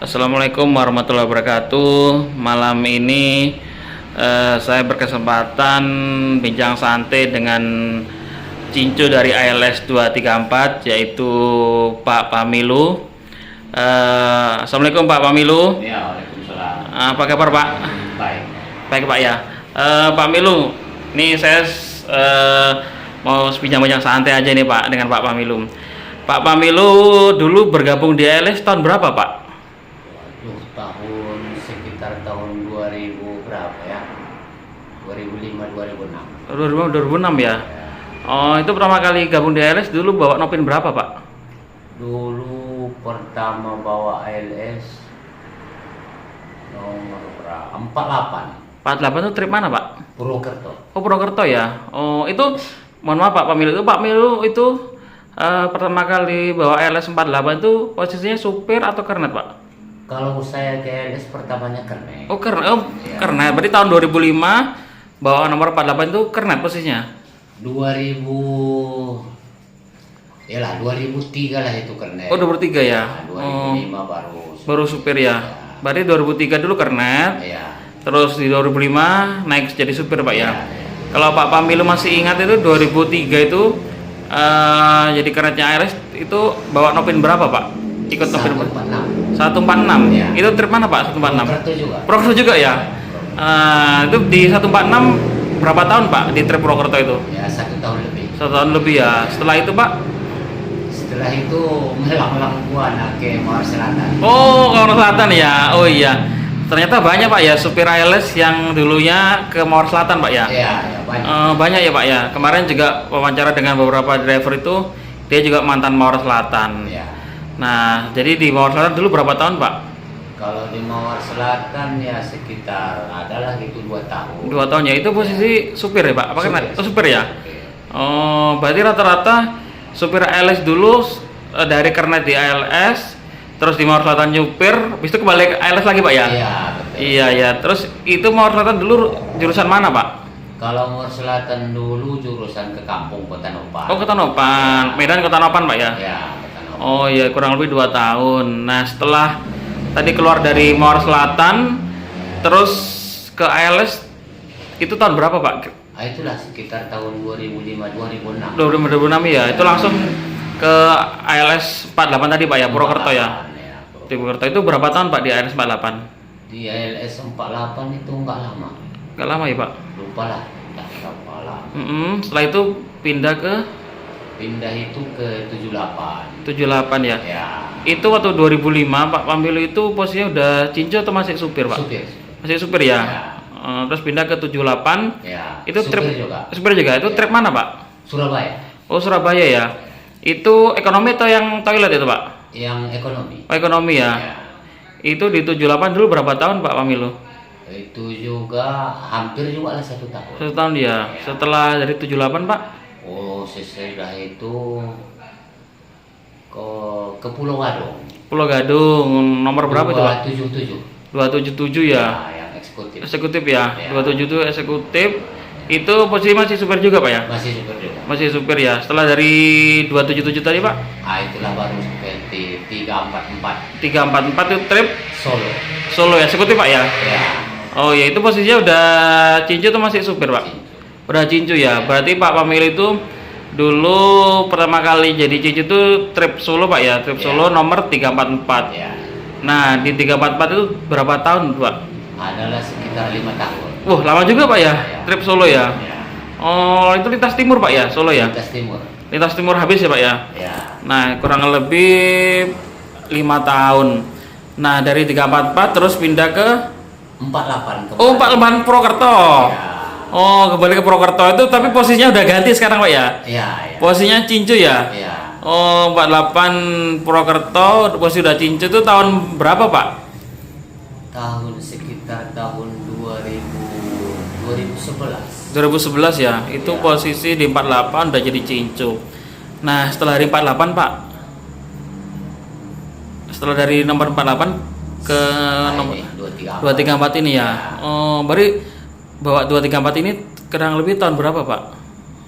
Assalamualaikum warahmatullahi wabarakatuh. Malam ini saya berkesempatan bincang santai dengan Cincu dari ALS 234, yaitu Pak Pamilu. Assalamualaikum Pak Pamilu. Ya, waalaikumsalam. Apa kabar Pak? Baik. Baik Pak ya. Pak Milu, nih saya mau bincang-bincang santai aja nih Pak dengan Pak Pamilu. Pak Pamilu dulu bergabung di ALS tahun berapa Pak? Tahun sekitar tahun 2000 berapa ya? 2005 2006. 2006 ya. Oh, itu pertama kali gabung di ALS dulu bawa Nopin berapa Pak? Dulu pertama bawa ALS nomor berapa? 48. 48 itu trip mana Pak? Purwokerto. Oh, Purwokerto ya. Oh, itu mohon maaf Pak Pamilu, itu pertama kali bawa ALS 48 itu posisinya supir atau kernet Pak? Kalau saya ke ALS pertamanya kernet. Oh, kernet. Ya. Kernet. Berarti tahun 2005 bawa nomor 48 itu kernet posisinya. 2000 ya lah 2003 lah itu kernet. Oh, 2003 ya. Nah, 2005 Baru supir ya. Berarti 2003 dulu kernet. Ya. Terus di 2005 naik jadi supir Pak ya. Ya. Kalau Pak Pamilu masih ingat itu 2003 itu jadi kernetnya ALS itu bawa Nopin berapa Pak? Ikut Nopin 146. 146. Ya. Itu trip mana Pak? 146. Purwokerto juga. Purwokerto juga ya. Itu di 146 berapa tahun Pak di trip Purwokerto itu? Ya 1 tahun lebih. 1 tahun lebih ya. Setelah itu Pak? Setelah itu melang-melang buana ke Mawar Selatan. Oh, ke Mawar Selatan ya. Oh iya. Ternyata banyak Pak ya supir ALS yang dulunya ke Mawar Selatan Pak ya. Iya, ya banyak. Banyak ya Pak ya. Kemarin juga wawancara dengan beberapa driver itu dia juga mantan Mawar Selatan. Ya. Nah, jadi di Mawar Selatan dulu berapa tahun Pak? Kalau di Mawar Selatan ya sekitar adalah gitu 2 tahun. 2 tahun ya. Itu posisi supir ya Pak? Apa kan? Oh, supir ya. Supir. Oh, berarti rata-rata supir ALS dulu dari kernet di ALS, terus di Mawar Selatan nyupir, habis itu kembali ke ALS lagi Pak ya? Iya, betul. Iya ya. Terus itu Mawar Selatan dulu jurusan mana Pak? Kalau Mawar Selatan dulu jurusan ke Kampung Kota Nopan. Oh, Kota Nopan. Medan Kota Nopan Pak ya? Ya, Kota Nopan. Oh iya, kurang lebih 2 tahun. Nah, setelah tadi keluar dari Mawar Selatan terus ke ALS itu tahun berapa Pak? Itulah sekitar tahun 2005 2006. 2006 ya. Itu langsung ke ALS 48 tadi Pak ya, Purwokerto ya. 48, ya, Di Purwokerto itu berapa tahun Pak di ALS 48? Di ALS 48 itu enggak lama. Gak lama ya Pak? Lupa lah, enggak berapa lama. Setelah itu Pindah itu ke 78. 78 ya. Ya. Itu waktu 2005 Pak Pamilu itu posisinya udah cincu atau masih supir Pak? Supir. Masih supir ya. Ya. Terus pindah ke 78. Ya. Itu supir trip juga. Supir juga. Itu Ya. trip mana Pak? Surabaya. Oh, Surabaya ya. Itu ekonomi atau yang toilet itu Pak? Yang ekonomi. Oh, ekonomi ya. Ya. Itu di 78 dulu berapa tahun Pak Pamilu? Itu juga hampir juga lah 1 tahun. 1 tahun dia. Ya. Setelah dari 78 Pak? Oh, sesudah itu ke Pulau Gadung. Pulau Gadung nomor berapa itu Pak? 277. 277 ya. Yang eksekutif. Eksekutif ya. Ya. 277 eksekutif. Itu posisi masih supir juga Pak ya? Masih supir juga. Masih supir ya. Setelah dari 277 tadi Pak? Itulah baru seperti 344 344 itu trip Solo. Solo ya, eksekutif Pak ya? Ya. Oh ya, itu posisinya udah cincu atau masih supir Pak? Cincu. Udah cincu ya. Berarti Pak Pamilu itu dulu pertama kali jadi cincu itu trip Solo Pak ya? Trip Ya. Solo nomor 344. Ya. Nah, di 344 itu berapa tahun Pak? Adalah sekitar 5 tahun. Wah, lama juga Pak ya? Ya. Trip Solo ya? Ya. Oh, itu lintas timur Pak ya? Solo ya? Lintas Timur. Lintas timur habis ya Pak ya? Ya. Nah, kurang lebih 5 tahun. Nah, dari 344 terus pindah ke 48 kemarin. Oh, 48 Purwokerto. Ya. Oh, kembali ke Purwokerto itu tapi posisinya udah ganti sekarang Pak ya? Ya, ya. Posisinya cincu ya? Ya. Oh, 48 Purwokerto posisi udah cincu itu tahun berapa Pak? Tahun sekitar tahun 2011. 2011 ya. Itu Ya. posisi di 48 udah jadi cincu. Nah, setelah dari 48 Pak. Setelah dari nomor 48 ke nomor ini 234. 234 ini ya. Oh, berarti bawa 234 ini kurang lebih tahun berapa Pak?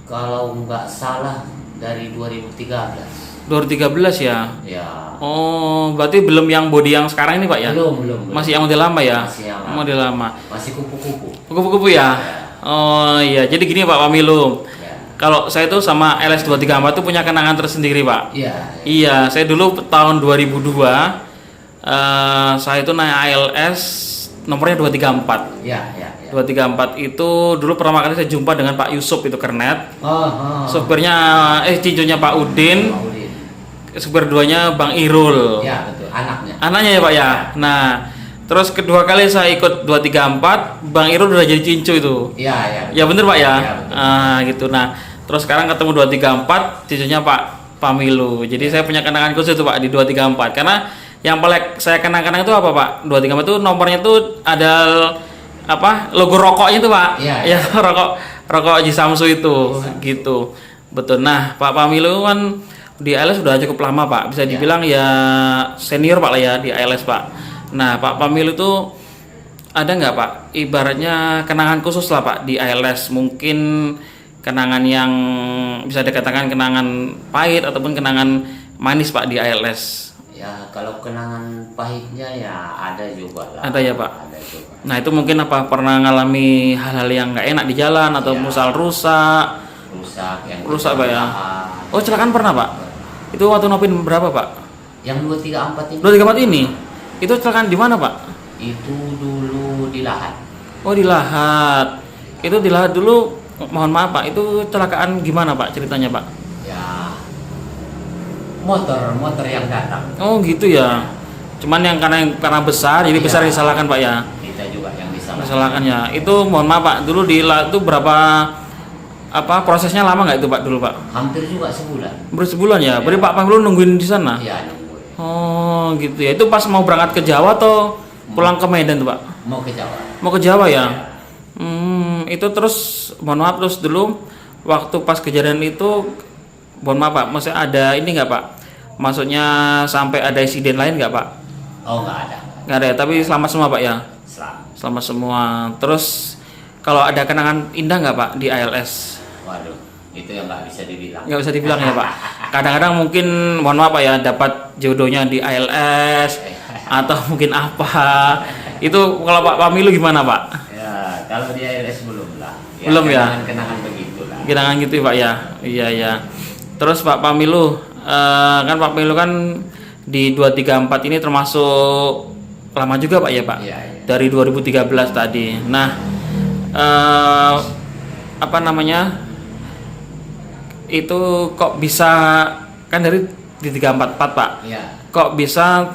Kalau nggak salah dari 2013. 2013 ya. Ya. Oh, berarti belum yang body yang sekarang ini Pak ya? Belum. Masih yang model lama ya? Masih yang lama. Model lama. Masih kupu-kupu. Kupu-kupu ya? Oh iya, jadi gini Pak Pamilu. Ya. Kalau saya tuh sama LS234 tuh punya kenangan tersendiri Pak. Iya. Iya, saya dulu tahun 2002 saya itu naik ALS nomornya 234. Iya. 234 itu dulu pertama kali saya jumpa dengan Pak Yusuf itu Kernet. Supirnya cincunya Pak Udin. Supir duanya Bang Irul. Ya betul, anaknya. Anaknya ya Pak ya. Nah, terus kedua kali saya ikut 234, Bang Irul udah jadi cincu itu. Iya. Ya bener Pak ya. Ya, Gitu. Nah, terus sekarang ketemu 234, cincunya Pak Pamilu. Jadi saya punya kenangan khusus itu Pak di 234 karena yang paling saya kenang-kenang itu apa Pak? 234 itu nomornya tuh ada apa? Logo rokoknya itu Pak. Iya. Ya, rokok Haji Samsu itu gitu. Betul. Nah, Pak Pamilu kan di ALS sudah cukup lama Pak, bisa dibilang ya senior Pak lah ya di ALS Pak. Nah Pak Pamilu itu ada nggak Pak ibaratnya kenangan khusus lah Pak di ALS, mungkin kenangan yang bisa dikatakan kenangan pahit ataupun kenangan manis Pak di ALS? Ya kalau kenangan pahitnya ya ada juga lah. Ada ya Pak? Ada juga. Nah itu mungkin apa pernah ngalami hal-hal yang nggak enak di jalan atau misal rusak Pak ya? Oh celakaan pernah Pak? Itu waktu nopin berapa Pak? Yang 234 ini. 234 ini? Itu celakaan di mana Pak? Itu dulu di Lahat. Oh di Lahat. Itu di Lahat dulu, mohon maaf Pak, itu celakaan gimana Pak ceritanya Pak? Ya motor yang datang. Oh gitu ya. Cuman yang karena besar, jadi besar disalahkan Pak ya? Kita juga yang disalahkan. Disalahkan ya. Itu mohon maaf Pak, dulu di Lahat itu berapa prosesnya lama nggak itu Pak dulu Pak? Hampir juga sebulan. Bersebulan ya? Berarti Pak Pamilu nungguin di sana? Iya nungguin. Oh gitu ya. Itu pas mau berangkat ke Jawa atau pulang ke Medan tuh Pak? Mau ke Jawa. Mau ke Jawa ya? Ya. Itu terus mohon maaf terus dulu waktu pas kejadian itu mohon maaf Pak, maksudnya ada ini nggak Pak? Maksudnya sampai ada insiden lain nggak Pak? Oh nggak ada. Nggak ada ya, tapi selamat semua Pak ya? Selamat semua. Terus kalau ada kenangan indah nggak Pak di ALS? Waduh, itu yang nggak bisa dibilang. Nggak bisa dibilang ya Pak. Kadang-kadang mungkin mohon maaf Pak ya, dapat jodohnya di ALS atau mungkin apa. Itu kalau Pak Pamilu gimana Pak? Ya, kalau di ALS belum lah. Ya, belum ya? Kenangan begitulah. Kenangan gitu Pak ya? Iya. Terus Pak Pamilu, kan Pak Pamilu kan di 234 ini termasuk lama juga Pak ya Pak? Iya. Dari 2013 tadi. Nah, apa namanya? Itu kok bisa kan dari di 344 Pak? Iya. Kok bisa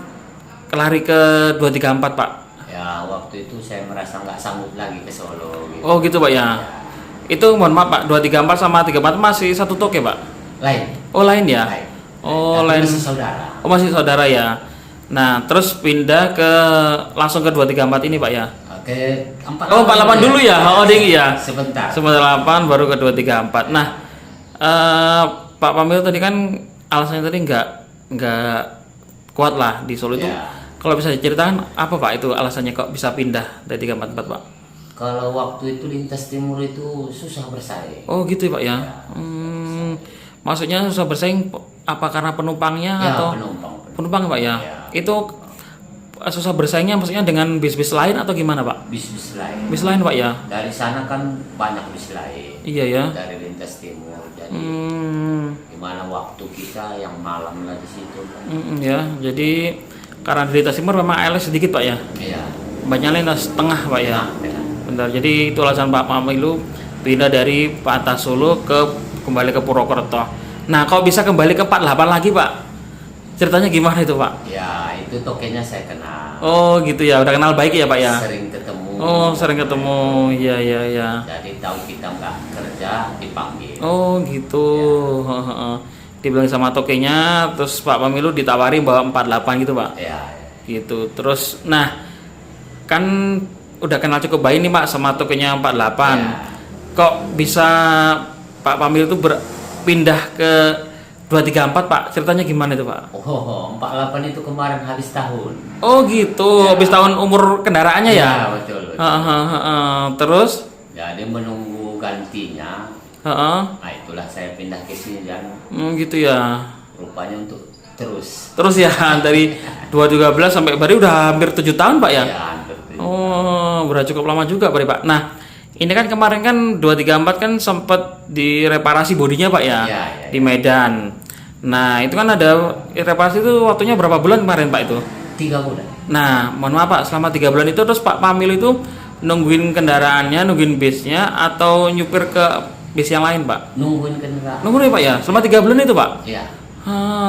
lari ke 234 Pak? Ya waktu itu saya merasa nggak sanggup lagi ke Solo. Gitu. Oh gitu Pak ya. Itu mohon maaf Pak, 234 sama 34 masih satu toke Pak? Lain. Oh lain ya? Lain. Oh Tapi lain. masih saudara. Oh masih saudara ya. Nah terus pindah ke langsung ke 234 ini Pak ya? Oke. 48 Oh 48 dulu ya? Oh ding ya. Sebentar. 48 baru ke 234. Nah Pak Pamilu tadi kan alasannya tadi nggak kuat lah di Solo itu. Ya. Kalau bisa diceritakan apa Pak itu alasannya kok bisa pindah dari 344 Pak? Kalau waktu itu lintas timur itu susah bersaing. Oh gitu ya Pak ya. Maksudnya susah bersaing apa karena penumpangnya Ya, atau penumpang Pak ya? Itu susah bersaingnya maksudnya dengan bis-bis lain atau gimana Pak? Bis-bis lain. Bis lain Pak ya? Dari sana kan banyak bis lain. Iya ya. Dari lintas timur. Jadi gimana waktu kita yang malam lah di situ kan. Ya, jadi karena di lintas timur memang ALS sedikit Pak ya? Iya. Banyak lintas tengah Pak ya? Ya. Bentar, jadi itu alasan Pak Pamilu pindah dari Pak Atas Solo kembali ke Purwokerto. Nah, kok bisa kembali ke 48 lagi Pak? Ceritanya gimana itu Pak? Ya, itu tokennya saya kenal. Oh gitu ya, udah kenal baik ya Pak ya? Sering ketemu. Oh sering ketemu, iya. Jadi tahu kita nggak kerja dipanggil. Oh gitu. Dibilang sama tokenya, terus Pak Pamilu ditawari bawa 48 gitu Pak? Ya. Gitu. Terus, nah kan udah kenal cukup baik nih Pak sama tokenya 48. Ya. Kok bisa Pak Pamilu itu berpindah ke 234 Pak? Ceritanya gimana itu Pak? Oh, 48 itu kemarin habis tahun. Oh gitu, Ya. habis tahun umur kendaraannya ya? Ya, betul. Terus? Jadi menunggu gantinya. Nah, itulah saya pindah ke sini dan Gitu ya. rupanya untuk terus. Terus ya dari 2013 sampai berarti udah hampir 7 tahun Pak ya? Ya, hampir 7 Oh, udah cukup lama juga berarti Pak. Nah, ini kan kemarin kan 234 kan sempat direparasi bodinya Pak ya, Ya, di Medan. Nah, itu kan ada reparasi itu waktunya berapa bulan kemarin Pak itu? 3 bulan. Nah, mohon maaf Pak, selama 3 bulan itu terus Pak Pamil itu nungguin kendaraannya, nungguin bisnya atau nyupir ke bis yang lain Pak? Nungguin kendaraan. Nungguin ya Pak ya, selama 3 bulan itu Pak? Ya.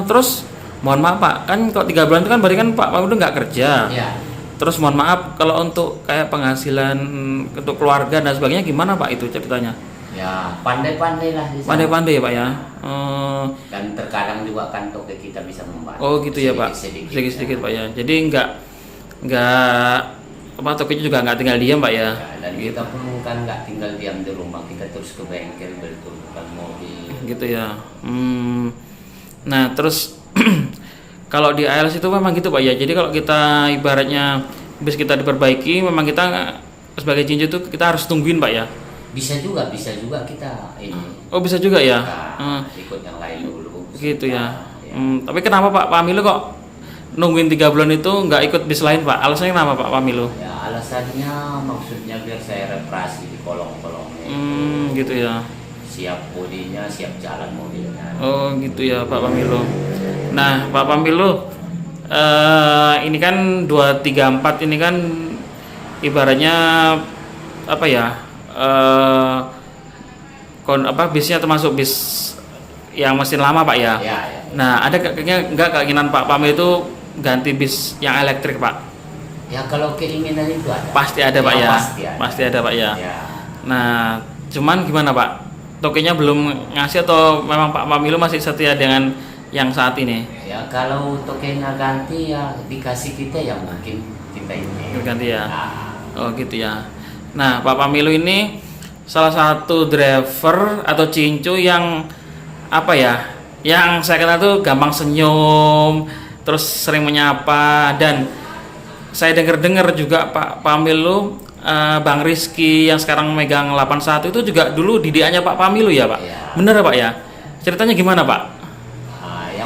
Terus mohon maaf Pak, kan kalau 3 bulan itu kan berarti kan Pak Pamil itu nggak kerja. Ya. Terus mohon maaf kalau untuk kayak penghasilan untuk keluarga dan sebagainya gimana Pak itu ceritanya? Ya, pandai-pandai lah di sana. Pandai-pandai ya Pak ya. Dan terkadang juga kan toke kita bisa membantu. Oh gitu ya Pak. Sedikit-sedikit Pak ya. Jadi nggak apa tokonya juga nggak tinggal diam Pak ya. Ya, dan kita pun kan nggak tinggal diam di rumah, kita terus ke bengkel betulkan mobil. Gitu ya. Nah terus kalau di ALS itu memang gitu Pak ya. Jadi kalau kita ibaratnya bis kita diperbaiki, memang kita sebagai cincin itu kita harus tungguin Pak ya. Bisa juga kita ini. Oh bisa juga ya. Ikut yang lain dulu. Gitu ya. Ya. Tapi kenapa Pak Pamilu kok nungguin 3 bulan itu nggak ikut bis lain Pak? Alasannya kenapa Pak Pamilu? Ya alasannya maksudnya biar saya reparasi di kolong-kolongnya. Gitu ya. Siap bodinya, siap jalan mobilnya. Oh gitu ya Pak Pamilu. Nah Pak Pamilu, ini kan 234 ini kan ibaratnya apa ya? Bisnya termasuk bis yang mesin lama Pak ya. Ya. Nah ada keinginan Pak Pamil itu ganti bis yang elektrik Pak? Ya kalau keinginan itu ada. Pasti ada Pak ya. Pasti ada Pak ya. Ya. Nah cuman gimana Pak? Tokinya belum ngasih atau memang Pak Pamilu masih setia dengan yang saat ini? Ya kalau tokennya ganti ya dikasih kita ya mungkin kita ini. Ganti ya. Nah, Oh gitu ya. Nah Pak Pamilu ini salah satu driver atau cincu yang apa ya? Yang saya kenal tuh gampang senyum, terus sering menyapa, dan saya dengar juga Pak Pamilu, Bang Rizky yang sekarang megang 81 itu juga dulu didikannya Pak Pamilu ya Pak? Ya. Bener Pak ya? Ceritanya gimana Pak?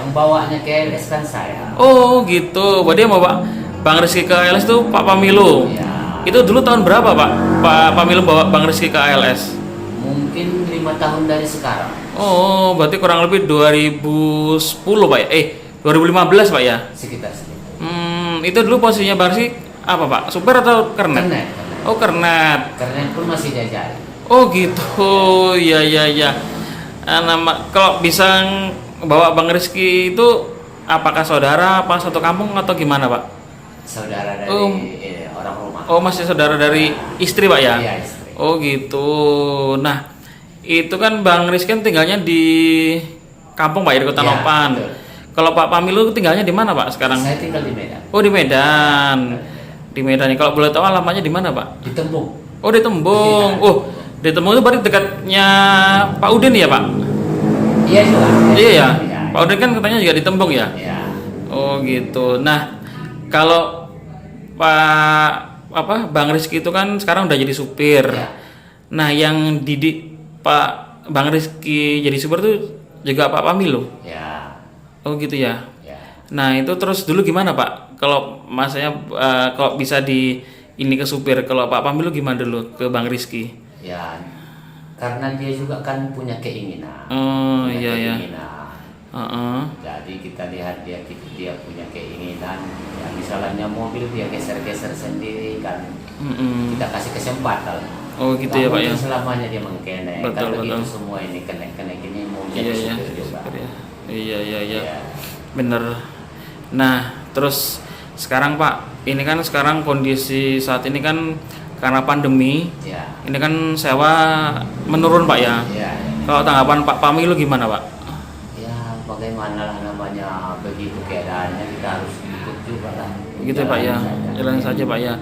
yang bawanya ke LS kan saya. Oh gitu, berarti yang bawa Bang Rizky ke ALS itu Pak Pamilu. Ya. Itu dulu tahun berapa Pak? Pak Pamilu bawa Bang Rizky ke ALS? Mungkin 5 tahun dari sekarang. Oh, berarti kurang lebih 2010 Pak ya? 2015 Pak ya? Sekitar. Itu dulu posisinya Bang Rizky apa Pak? Supir atau kernet? Kernet. Oh kernet. Kernet pun masih diajari. Oh gitu, ya. Kalau bisa bawa Bang Rizky itu apakah saudara, apa satu kampung atau gimana Pak? Saudara dari orang rumah. Oh masih saudara dari istri Pak ya? Iya, istri. Oh gitu. Nah itu kan Bang Rizky kan tinggalnya di kampung Pak ya, di Kota Ya, Nopan. betul. Kalau Pak Pamilu tinggalnya di mana Pak sekarang? Saya tinggal di Medan. Oh di Medan. Di Medan. Kalau boleh tahu alamatnya di mana Pak? Di Tembung. Oh di Tembung. Iya. Oh di Tembung itu berarti dekatnya Pak Udin ya Pak? Iya juga. Iya ya. Pak Udin kan katanya juga di Tembung ya? Iya. Oh gitu. Nah kalau Bang Rizky itu kan sekarang udah jadi supir. Ya. Nah yang didik Pak Bang Rizky jadi supir itu juga Pak Pamilu. Ya. Oh gitu ya. Ya. Nah itu terus dulu gimana Pak? Kalau masanya kalau bisa ini ke supir, kalau Pak Pamilu gimana dulu ke Bang Rizky? Ya. Karena dia juga kan punya keinginan. Oh Punya iya. keinginan. Jadi kita lihat dia punya keinginan. Ya, misalnya mobil dia geser-geser sendiri kan. Kita kasih kesempatan. Oh gitu ya Pak ya. Selamanya dia mengkenek. Betul, Kan begitu betul. semua ini kenek-kenek ini mau jadi Iya. supir juga. Iya. Ya. Bener. Nah terus sekarang Pak, ini kan sekarang kondisi saat ini kan karena pandemi, Ya. ini kan sewa menurun Pak ya. Ya. Kalau tanggapan Pak Pamilu gimana Pak? Ya bagaimana lah namanya begitu keadaannya kita harus ikut juga lah. Gitu Pak ya, jalan saja Pak ya.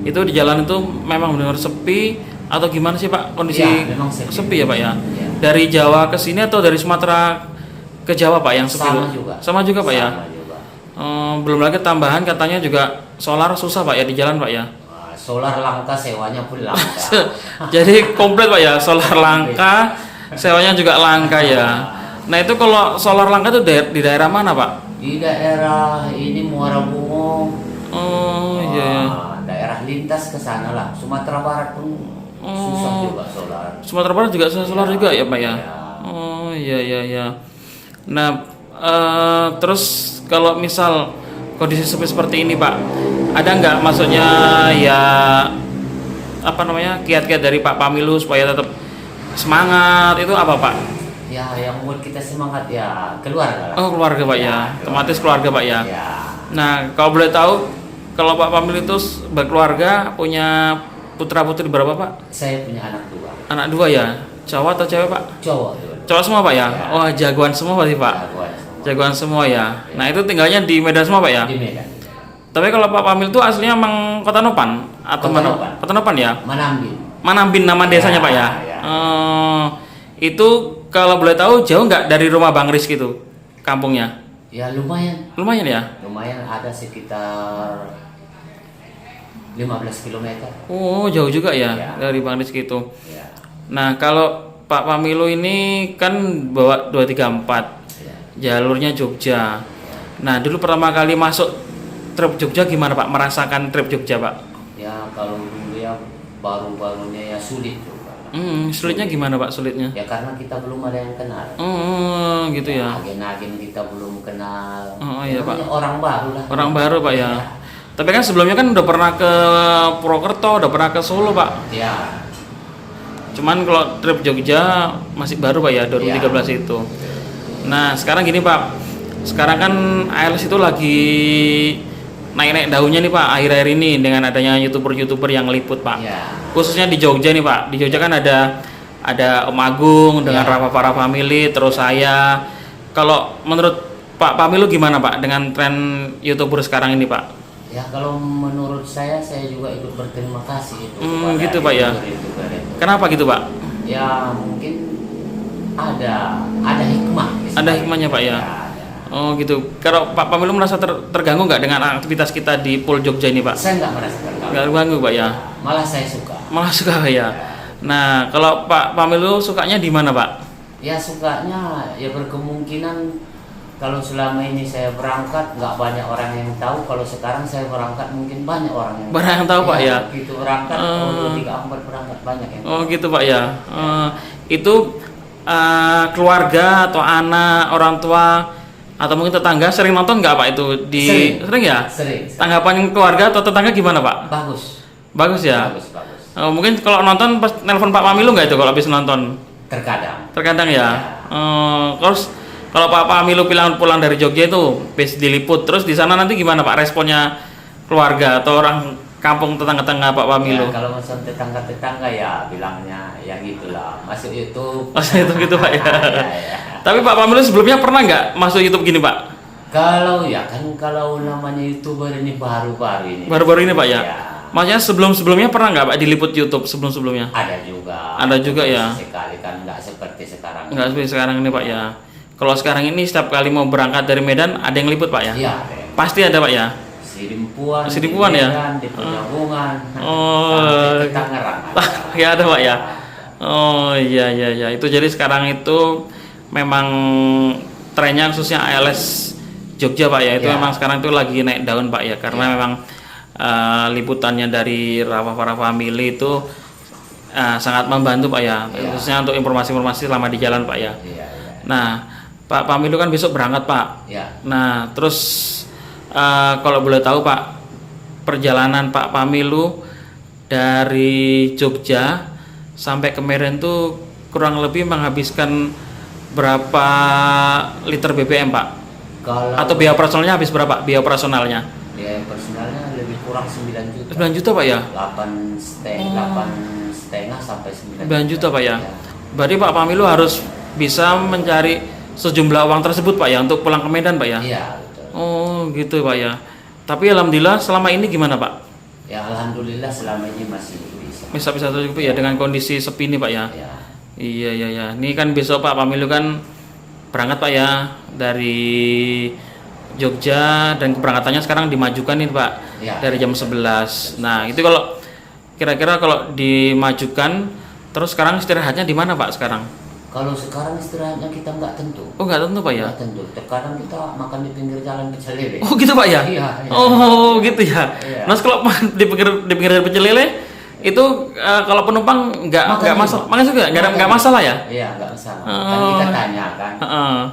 Itu di jalan itu memang benar sepi atau gimana sih Pak kondisi? Ya, memang sepi. Ya Pak ya. Ya. Dari Jawa ke sini atau dari Sumatera ke Jawa Pak yang sepi? Sama juga. Sama juga Pak ya. Sama juga. Belum lagi tambahan katanya juga solar susah Pak ya di jalan Pak ya. Solar langka, sewanya pun langka. Jadi komplit Pak ya, solar langka, sewanya juga langka ya. Nah itu kalau solar langka itu di daerah mana Pak? Di daerah ini Muara Bungo. Oh iya. Daerah lintas ke sana lah. Sumatera Barat pun susah juga solar. Sumatera Barat juga susah solar juga ya Pak ya? Ya. Oh iya iya iya. Nah terus kalau misal kondisi seperti ini Pak, ada nggak maksudnya ya apa namanya kiat-kiat dari Pak Pamilu supaya tetap semangat itu apa Pak? Ya, yang membuat kita semangat ya keluarga lah. Oh keluarga Pak ya, otomatis keluarga Pak ya. Ya. Nah kalau boleh tahu kalau Pak Pamilu itu berkeluarga punya putra putri berapa Pak? Saya punya anak 2. Anak 2 ya, cowok atau cewek Pak? Cowok. Cowok semua Pak ya? Ya. Wah jagoan semua pasti Pak. Jagoan semua. Jagoan semua ya. Nah itu tinggalnya di Medan semua Pak ya? Di Medan. Tapi kalau Pak Pamil itu aslinya emang Kota Nopan atau Kota mana? Nopan. Kota Nopan ya? Manambin. Manambin nama desanya Pak ya? Ya. Itu kalau boleh tahu jauh nggak dari rumah Bang Rizky itu kampungnya? Ya lumayan. Lumayan ya? Lumayan ada sekitar 15 km. Oh jauh juga ya, Ya. dari Bang Rizky itu. Ya. Nah kalau Pak Pamilu ini kan bawa 234 Ya. jalurnya Jogja. Nah dulu pertama kali masuk trip Jogja gimana Pak? Merasakan trip Jogja Pak? Ya kalau dulu ya baru-barunya ya sulit juga. Sulitnya gimana Pak sulitnya? Ya karena kita belum ada yang kenal. Gitu ya. Agen-agen kita belum kenal. Oh, iya, Namanya Pak. orang baru lah. Orang baru Pak ya. Tapi kan sebelumnya kan udah pernah ke Purwokerto, udah pernah ke Solo Pak. Ya. Cuman kalau trip Jogja masih baru Pak ya 2013 itu. Nah sekarang gini Pak, sekarang kan ALS itu lagi naik-naik daunnya nih Pak akhir-akhir ini dengan adanya youtuber-youtuber yang liput Pak. Ya. Khususnya di Jogja nih Pak. Di Jogja kan ada Om Agung dengan Ya. Rafa Para Family, terus saya. Kalau menurut Pak Pamilu gimana Pak dengan tren youtuber sekarang ini Pak? Ya kalau menurut saya juga ikut berterima kasih itu kepada Gitu, Pak, ya. youtuber itu. Kenapa gitu Pak? Ya mungkin ada hikmah. Ada hikmahnya Pak ya? ada. Oh gitu. Kalau Pak Pamilu merasa terganggu nggak dengan aktivitas kita di Pol Jogja ini Pak? Saya nggak merasa terganggu. Nggak terganggu Pak ya? Malah saya suka. Malah suka Pak ya? Nah kalau Pak Pamilu sukanya di mana Pak? Ya sukanya ya berkemungkinan kalau selama ini saya berangkat nggak banyak orang yang tahu. Kalau sekarang saya berangkat mungkin banyak orang yang Banyak yang tahu, Pak, ya? Gitu berangkat, 3 berangkat banyak yang tahu. Oh gitu Pak ya? Itu keluarga atau anak, orang tua atau mungkin tetangga sering nonton nggak Pak itu di sering ya? Sering. Tanggapan keluarga atau tetangga gimana Pak? Bagus. Bagus ya? Bagus. Mungkin kalau nonton pas nelpon Pak Pamilu nggak itu kalau habis nonton? Terkadang. Terkadang ya. Terus kalau Pak Pamilu pulang dari Jogja itu bis diliput, terus di sana nanti gimana Pak responnya keluarga atau orang kampung tetangga-tetangga Pak Pamilu? Ya, kalau masuk tetangga-tetangga ya bilangnya ya gitulah, masuk YouTube. Masuk YouTube gitu Pak ya. Ya. Tapi Pak Pamilu sebelumnya pernah nggak masuk YouTube gini Pak? Kalau namanya YouTuber ini baru-baru ini. Baru-baru ini Pak ya? Ya. Maksudnya sebelumnya pernah nggak Pak diliput YouTube sebelumnya? Ada juga. Ada juga ya? Sekali kan nggak seperti sekarang. Nggak seperti sekarang ini Pak ya. Kalau sekarang ini setiap kali mau berangkat dari Medan ada yang liput Pak ya? Iya. Pasti ada Pak ya? Sidimpuan ya? di Penyambungan. Oh. Sampai ke Tangerang. Ya ada Pak ya? Oh iya. Itu jadi sekarang itu memang trennya khususnya ALS Jogja Pak ya. Itu Ya. memang sekarang itu lagi naik daun Pak ya. Karena memang liputannya dari Rafa Para Family itu sangat membantu Pak ya. Ya. Khususnya untuk informasi-informasi selama di jalan Pak ya. Iya. Nah Pak Pamilu kan besok berangkat Pak. Ya. Nah terus kalau boleh tahu Pak perjalanan Pak Pamilu dari Jogja sampai ke Medan tuh kurang lebih menghabiskan berapa liter BBM Pak? Kalau Atau biaya operasionalnya habis berapa? Biaya operasionalnya? biaya personalnya lebih kurang 9 juta. 9 juta Pak ya? 8,5 sampai 9 9 juta Pak ya? Berarti Pak Pamilu harus bisa mencari sejumlah uang tersebut Pak ya untuk pulang ke Medan Pak ya? Iya betul. Oh gitu Pak ya. Tapi alhamdulillah selama ini gimana Pak? Ya alhamdulillah selama ini masih bisa. Bisa tercukupi ya dengan kondisi sepi ini Pak ya? Ya. Iya. Ini kan besok Pak Pamilu kan berangkat Pak ya dari Jogja dan keberangkatannya sekarang dimajukan nih Pak Ya. dari jam 11. Nah itu kalau kira-kira kalau dimajukan terus sekarang istirahatnya di mana Pak sekarang? Kalau sekarang istirahatnya kita nggak tentu. Oh, nggak tentu Pak ya? Nggak tentu. Terkadang kita makan di pinggir jalan pecel lele. Oh gitu Pak ya? Iya, iya. Oh gitu ya. Iya. Nah kalau di pinggir pecel lele itu kalau penumpang nggak masalah, makan juga nggak masalah ya? Iya, nggak masalah. Kan kita tanya kan.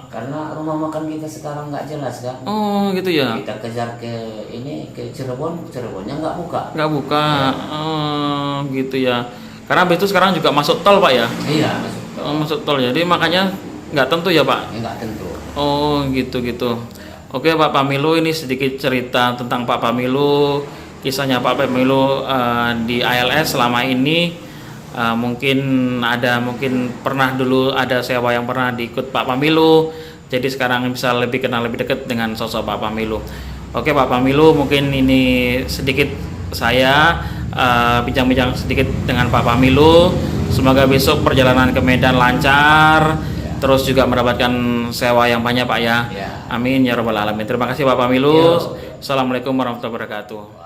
Karena rumah makan kita sekarang nggak jelas kan. Oh gitu ya. Kita kejar ke Cirebonnya nggak buka. Nggak buka. Oh gitu ya. Karena habis itu sekarang juga masuk tol Pak ya? Iya, masuk. Oh, masuk tol, jadi makanya nggak tentu ya Pak? Nggak tentu. Oh gitu. Oke Pak Pamilu, ini sedikit cerita tentang Pak Pamilu, kisahnya Pak Pamilu di ALS selama ini. Mungkin pernah dulu ada sewa yang pernah diikut Pak Pamilu, jadi sekarang bisa lebih kenal lebih dekat dengan sosok Pak Pamilu. Oke Pak Pamilu, mungkin ini sedikit saya bincang-bincang sedikit dengan Pak Pamilu. Semoga besok perjalanan ke Medan lancar, terus juga mendapatkan sewa yang banyak Pak ya. Amin ya rabbal alamin. Terima kasih Pak Pamilu. Assalamualaikum warahmatullahi wabarakatuh.